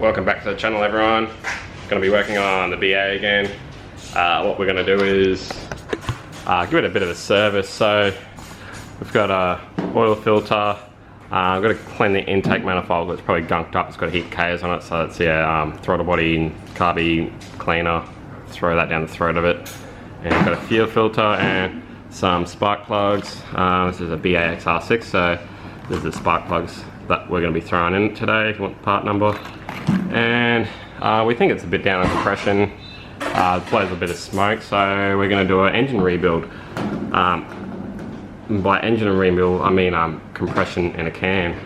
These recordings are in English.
Welcome back to the channel, everyone. Going to be working on the BA again. What we're going to do is give it a bit of a service. So we've got a oil filter. I've got to clean the intake manifold. It's probably gunked up. It's got heat Ks on it, so it's throttle body and carby cleaner. Throw that down the throat of it. And I've got a fuel filter and some spark plugs. This is a BA XR6, so this is the spark plugs that we're going to be throwing in today, if you want the part number. And we think it's a bit down on compression. It blows a bit of smoke, so we're going to do an engine rebuild. By engine rebuild, I mean compression in a can.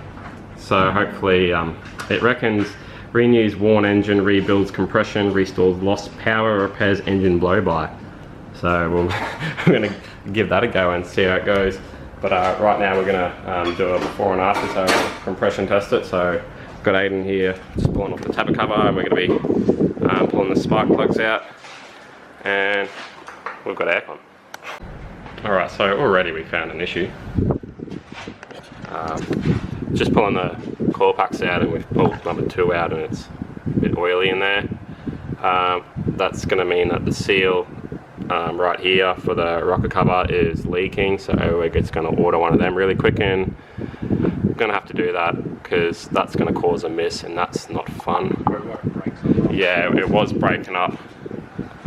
So hopefully it reckons renews worn engine, rebuilds compression, restores lost power, repairs engine blow-by. So we're going to give that a go and see how it goes. But right now we're going to do a before and after, so compression test it. So I've got Aiden here just pulling off the tapper cover, and we're going to be pulling the spark plugs out, and we've got aircon. Alright, so already we found an issue. Just pulling the coil packs out, and we've pulled number 2 out, and it's a bit oily in there. That's going to mean that the seal right here for the rocker cover is leaking, so we're just going to order one of them really quick, and we're going to have to do that because that's going to cause a miss, and that's not fun. Yeah, it was breaking up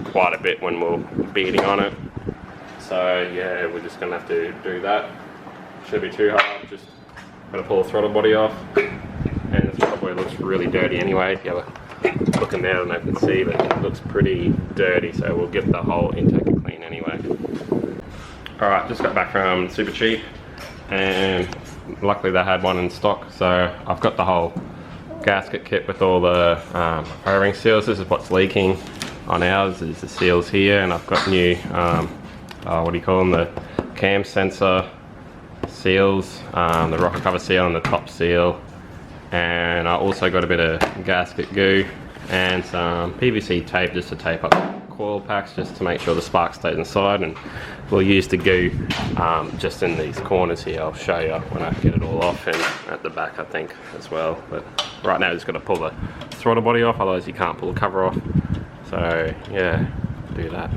quite a bit when we were beating on it, so yeah, we're just going to have to do that. Shouldn't be too hard, just got to pull the throttle body off, and the throttle body looks really dirty anyway. If you have a looking there, I don't know if you can see, but it looks pretty dirty, so we'll give the whole intake a clean anyway. Alright, just got back from Super Cheap, and luckily they had one in stock, so I've got the whole gasket kit with all the O-ring seals. This is what's leaking on ours, is the seals here, and I've got new, what do you call them, the cam sensor seals, the rocker cover seal and the top seal. And I also got a bit of gasket goo and some PVC tape just to tape up the coil packs, just to make sure the spark stays inside. And we'll use the goo just in these corners here. I'll show you when I get it all off, and at the back I think as well. But right now, just got to pull the throttle body off, otherwise you can't pull the cover off. So yeah, do that.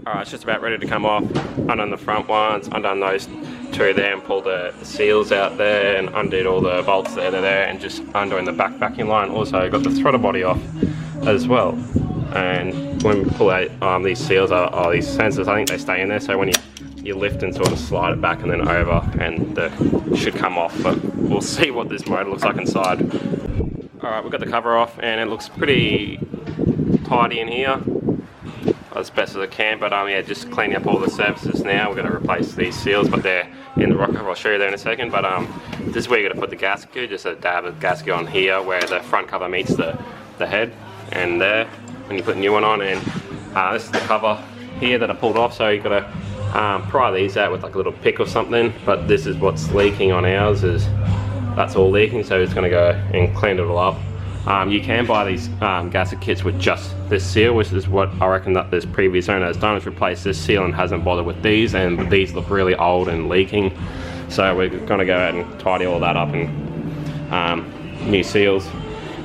Alright, it's just about ready to come off. Undone the front ones, undone those 2 there, and pulled the seals out there, and undid all the bolts there, and just undoing the back vacuum line. Also got the throttle body off as well. And when we pull out these seals are these sensors, I think they stay in there, so when you lift and sort of slide it back and then over, and it should come off. But we'll see what this motor looks like inside. Alright, we've got the cover off, and it looks pretty tidy in here, as best as I can, but yeah, just cleaning up all the surfaces now. We're going to replace these seals, but they're in the rocker. I'll show you there in a second. But this is where you're going to put the gasket, just a dab of gasket on here where the front cover meets the head, and there when you put a new one on. And this is the cover here that I pulled off, so you've got to pry these out with like a little pick or something. But this is what's leaking on ours, is that's all leaking, so it's going to go and clean it all up. You can buy these gasket kits with just this seal, which is what I reckon that this previous owner has done, is replace this seal and hasn't bothered with these, and these look really old and leaking. So we're going to go out and tidy all that up, and new seals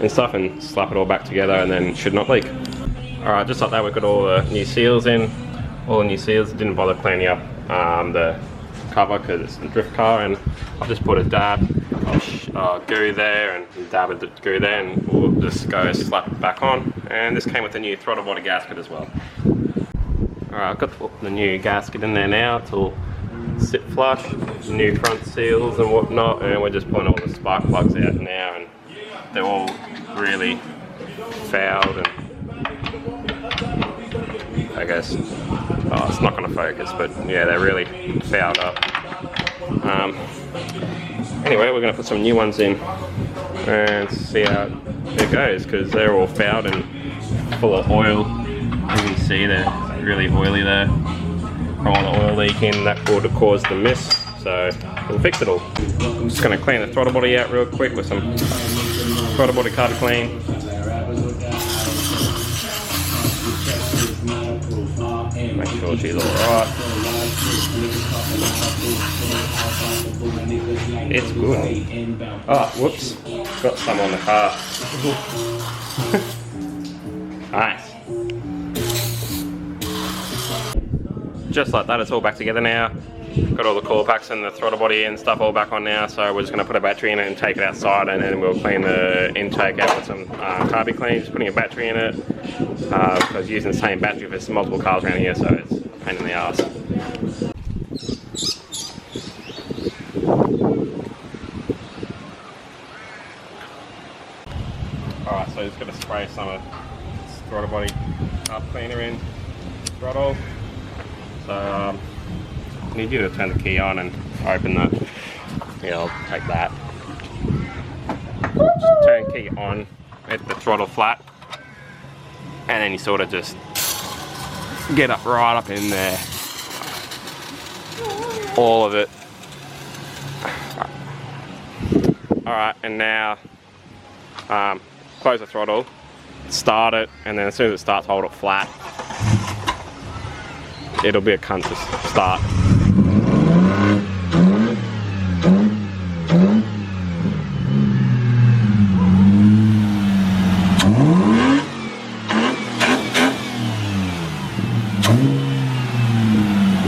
and stuff, and slap it all back together, and then it should not leak. Alright, just like that, we've got all the new seals in. All the new seals. Didn't bother cleaning up the cover because it's a drift car, and I've just put a dab of goo there and dab of the goo there, and we'll just go slap it back on. And this came with a new throttle body gasket as well. Alright, I've got the new gasket in there now. It's all sit flush, new front seals and whatnot, and we're just pulling all the spark plugs out now, and they're all really fouled, and I guess it's not going to focus, but yeah, they're really fouled up. Anyway, we're going to put some new ones in and see how it goes, because they're all fouled and full of oil. You can see they're really oily there from all the oil leaking. That would have caused the miss, so we'll fix it all. I'm just going to clean the throttle body out real quick with some throttle body carby clean. Make sure she's alright. It's good. Oh, whoops. Got some on the car. Nice. Just like that, it's all back together now. Got all the coil packs and the throttle body and stuff all back on now, so we're just going to put a battery in it and take it outside, and then we'll clean the intake out with some carby clean, just putting a battery in it. I was using the same battery for multiple cars around here, so it's a pain in the ass. Alright, so just going to spray some of this throttle body carb cleaner in throttle. So I need you to turn the key on and open that. Yeah, I'll take that. Just turn key on, hit the throttle flat, and then you sort of just get up right up in there. All of it. Alright, and now close the throttle, start it, and then as soon as it starts, hold it flat. It'll be a cunt to start.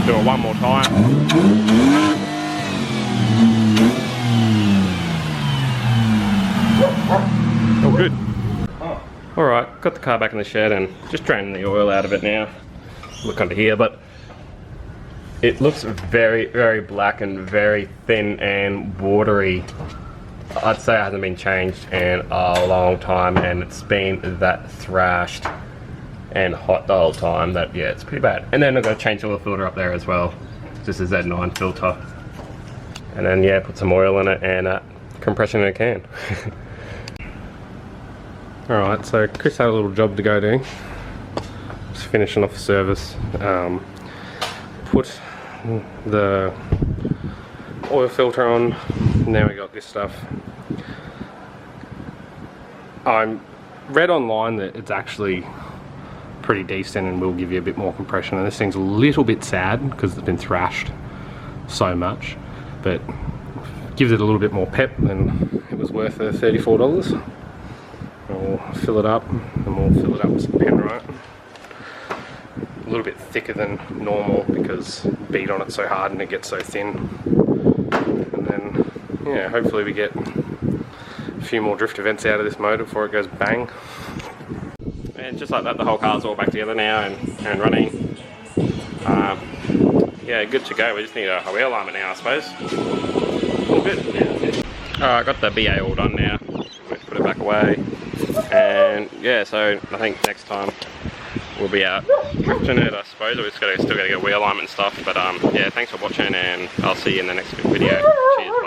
Do it one more time. Oh, good. Alright, got the car back in the shed and just draining the oil out of it now. Look under here, but it looks very, very black and very thin and watery. I'd say it hasn't been changed in a long time, and it's been that thrashed and hot the whole time that, yeah, it's pretty bad. And then I've got to change the oil filter up there as well, just a Z9 filter. And then, yeah, put some oil in it and compression in a can. Alright, so Chris had a little job to go do. Just finishing off the service. Put the oil filter on. Now we got this stuff. I read online that it's actually pretty decent and will give you a bit more compression, and this thing's a little bit sad because it's been thrashed so much, but gives it a little bit more pep than it was worth the $34. We'll fill it up, and we'll fill it up with some Penrite. A little bit thicker than normal because beat on it so hard and it gets so thin. And then, yeah, hopefully we get a few more drift events out of this motor before it goes bang. And just like that, the whole car's all back together now and running. Yeah, good to go. We just need a wheel alignment now, I suppose. All good. Yeah. Alright, got the BA all done now. Let's put it back away. And yeah, so I think next time we'll be out drifting it, I suppose. We're still got to get wheel alignment and stuff. But yeah, thanks for watching, and I'll see you in the next video. Cheers. Bye.